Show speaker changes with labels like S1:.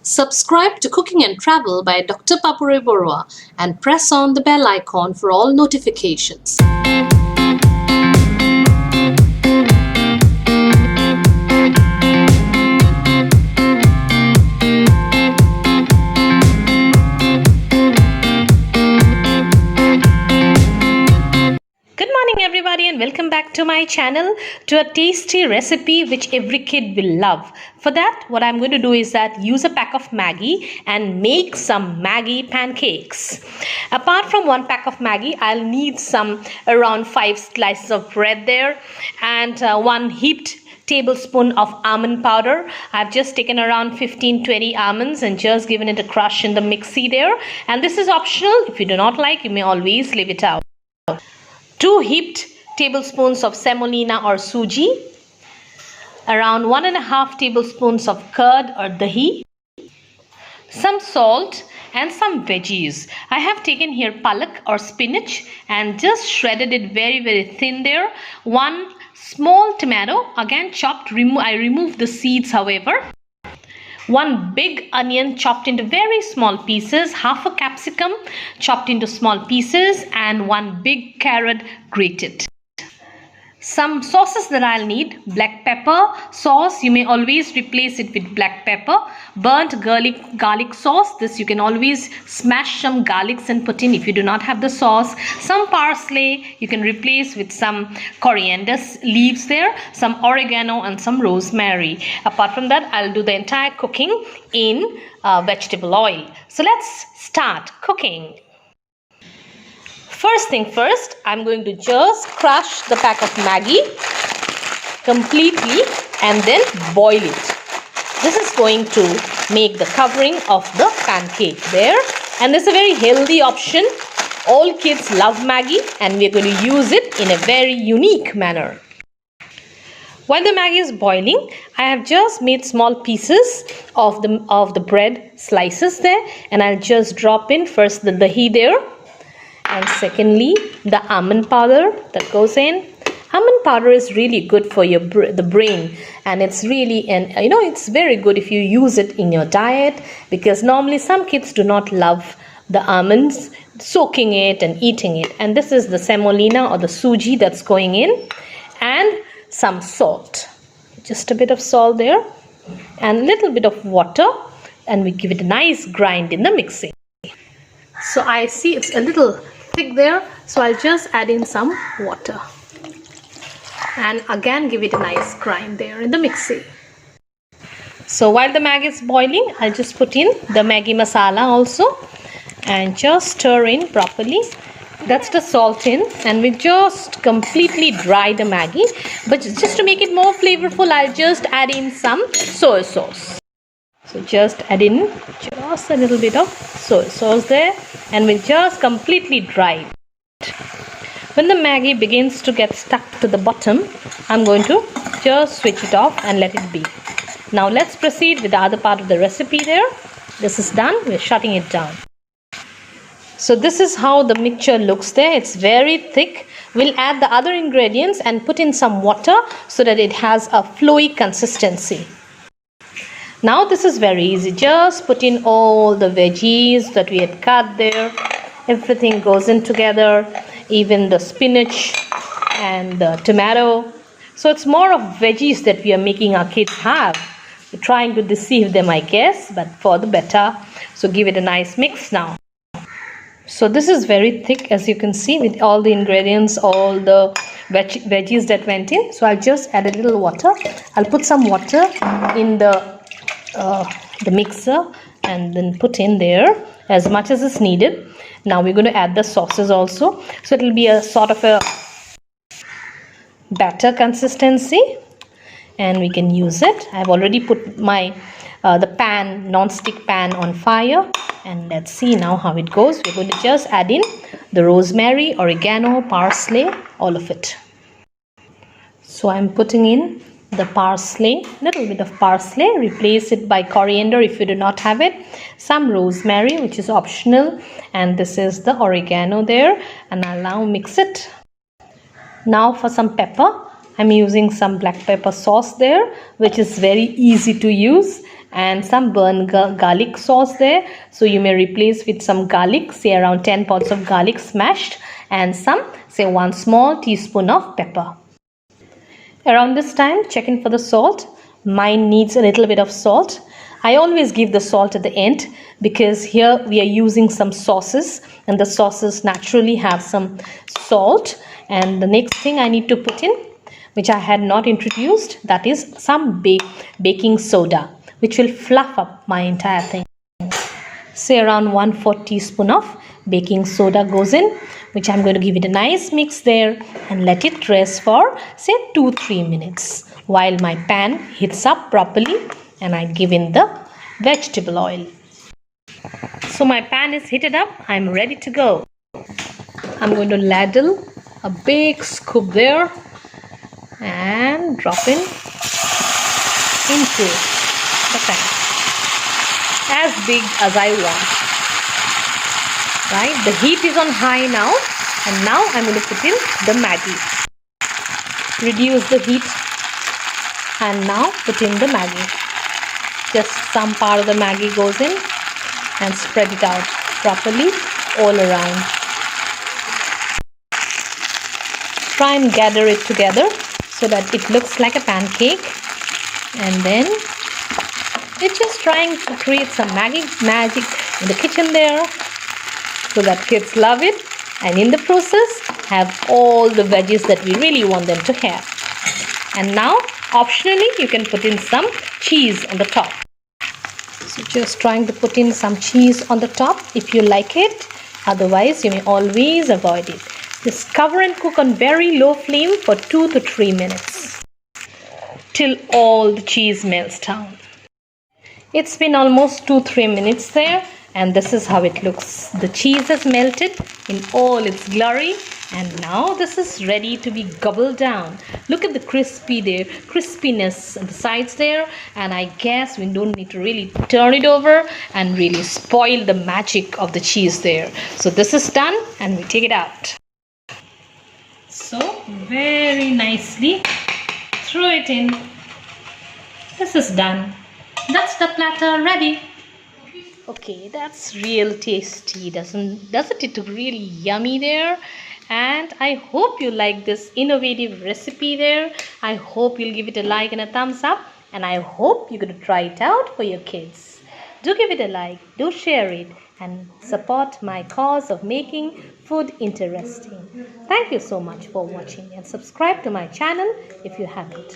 S1: Subscribe to Cooking and Travel by Dr. Papori Barooah and press on the bell icon for all notifications.
S2: Everybody, and welcome back to my channel to a tasty recipe which every kid will love. For that, what I'm going to do is that use a pack of Maggi and make some Maggi pancakes. Apart from one pack of Maggi, I'll need some around 5 slices of bread there and one heaped tablespoon of almond powder. I've just taken around 15-20 almonds and just given it a crush in the mixie there, and this is optional. If you do not like, you may always leave it out. 2 heaped tablespoons of semolina or suji, around 1.5 tablespoons of curd or dahi, some salt and some veggies. I have taken here palak or spinach and just shredded it very thin there. 1 small tomato, again chopped, I removed the seeds however. 1 big onion chopped into very small pieces, half a capsicum chopped into small pieces, and 1 big carrot grated. Some sauces that I'll need: black pepper sauce, you may always replace it with black pepper. Burnt garlic sauce, this you can always smash some garlics and put in if you do not have the sauce. Some parsley you can replace with some coriander leaves there, some oregano and some rosemary. Apart from that, I'll do the entire cooking in vegetable oil. So let's start cooking. First thing first, I'm going to just crush the pack of Maggi completely and then boil it. This is going to make the covering of the pancake there, and this is a very healthy option. All kids love Maggi and we're going to use it in a very unique manner. While the Maggi is boiling, I have just made small pieces of the bread slices there, and I'll just drop in first the dahi there. And secondly, the almond powder that goes in. Almond powder is really good for the brain, and it's really, and it's very good if you use it in your diet, because normally some kids do not love the almonds, soaking it and eating it. And this is the semolina or the suji that's going in, and some salt, just a bit of salt there, and a little bit of water, and we give it a nice grind in the mixing. So I see it's a little thick there, so I'll just add in some water and again give it a nice grind there in the mixie. So while the Maggi is boiling, I'll just put in the Maggi masala also and just stir in properly. That's the salt in, and we just completely dry the Maggi, but just to make it more flavorful, I'll just add in some soy sauce. So just add in just a little bit of soy sauce there, and we'll just completely dry it. When the Maggi begins to get stuck to the bottom, I'm going to just switch it off and let it be. Now let's proceed with the other part of the recipe there. This is done. We're shutting it down. So this is how the mixture looks there. It's very thick. We'll add the other ingredients and put in some water so that it has a flowy consistency. Now this is very easy. Just put in all the veggies that we had cut there. Everything goes in together, even the spinach and the tomato. So it's more of veggies that we are making our kids have. We're trying to deceive them, I guess, but for the better. So give it a nice mix now. So this is very thick, as you can see, with all the ingredients, all the veggies that went in. So I'll just add a little water. I'll put some water in the mixer and then put in there as much as is needed. Now we're going to add the sauces also, so it will be a sort of a batter consistency, and we can use it. I've already put my the non-stick pan on fire, and let's see now how it goes. We're going to just add in the rosemary, oregano, parsley, all of it. So I'm putting in the parsley, little bit of parsley, replace it by coriander if you do not have it, some rosemary which is optional, and this is the oregano there, and I'll now mix it. Now for some pepper, I'm using some black pepper sauce there, which is very easy to use, and some burnt garlic sauce there. So you may replace with some garlic, say around 10 pods of garlic smashed, and some, say 1 small teaspoon of pepper. Around this time, check in for the salt. Mine needs a little bit of salt. I always give the salt at the end because here we are using some sauces, and the sauces naturally have some salt. And the next thing I need to put in, which I had not introduced, that is some baking soda, which will fluff up my entire thing. Say around 1/4 teaspoon of baking soda goes in, which I'm going to give it a nice mix there and let it rest for say 2-3 minutes while my pan heats up properly and I give in the vegetable oil. So my pan is heated up. I'm ready to go. I'm going to ladle a big scoop there and drop in into the pan as big as I want. Right, the heat is on high now, and now I'm going to put in the Maggi. Reduce the heat and now put in the Maggi. Just some part of the Maggi goes in and spread it out properly all around. Try and gather it together so that it looks like a pancake, and then it's just trying to create some magic in the kitchen there so that kids love it, and in the process have all the veggies that we really want them to have. And now optionally you can put in some cheese on the top. So just trying to put in some cheese on the top if you like it, otherwise you may always avoid it. Just cover and cook on very low flame for 2 to 3 minutes till all the cheese melts down. It's been almost 2-3 minutes there, and this is how it looks. The cheese has melted in all its glory, and now this is ready to be gobbled down. Look at the crispiness on the sides there, and I guess we don't need to really turn it over and really spoil the magic of the cheese there. So this is done and we take it out. So very nicely throw it in. This is done. That's the platter ready. Okay, that's real tasty, doesn't it? Really yummy there. And I hope you like this innovative recipe there. I hope you'll give it a like and a thumbs up, and I hope you're going to try it out for your kids. Do give it a like, do share it, and support my cause of making food interesting. Thank you so much for watching, and subscribe to my channel if you haven't.